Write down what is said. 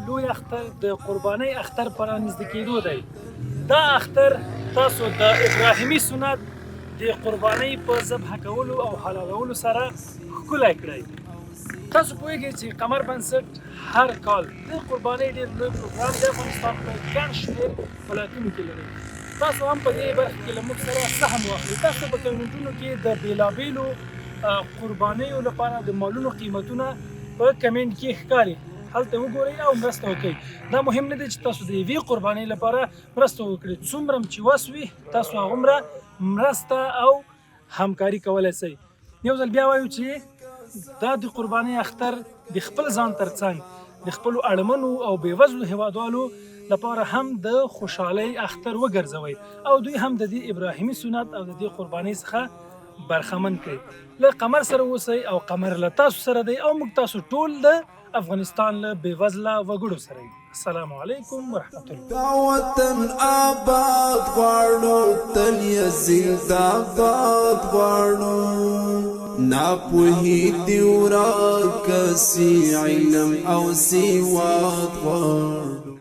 لوی اختر د قربانۍ اختر په رانږدې کېدو دی. دا اختر تاسو د ابراهیمي سنت د قربانۍ په ذبح کولو او حلالولو سره ښکلی کړئ. تاسو پوهیږئ چې قمر بنسټ هر کال د قربانۍ ډېر لوی پروګرام د افغانستان په ګڼ شمېر ولایتونو کې لري. تاسو هم په دې برخه کې له موږ سره سهم واخلئ. تاسو په کمنټونو کې د بېلابېلو قربانیو لپاره د مالونو قیمتونه په کمنټ کې ښکاري، هلته وګورئ او مرسته وکړئ. دا مهم نه دی چې تاسو د یوې قربانۍ لپاره مرسته وکړئ، څومره چې وس وي تاسو هغومره مرسته او همکاري کولی شئ. یو ځل بیا وایو چې دا د قربانۍ اختر د خپل ځان ترڅنګ د خپلو اړمنو او بېوزلو هیوادوالو لپاره هم د خوشحالۍ اختر وګرځوئ او دوی هم د دې ابراهیمي سنت او د دې قربانۍ څخه برخمن کړئ. له قمر سره اوسئ او قمر له تاسو سره دی او موږ تاسو ټول د افغانستان له بېوزله وګړو سره یو. السلام علیکم ورحمت الله. دا وطن آباد غواړو، تل یې زنده‌باد غواړو. ناپوهي دې ورکه سي، علم او سواد غواړو.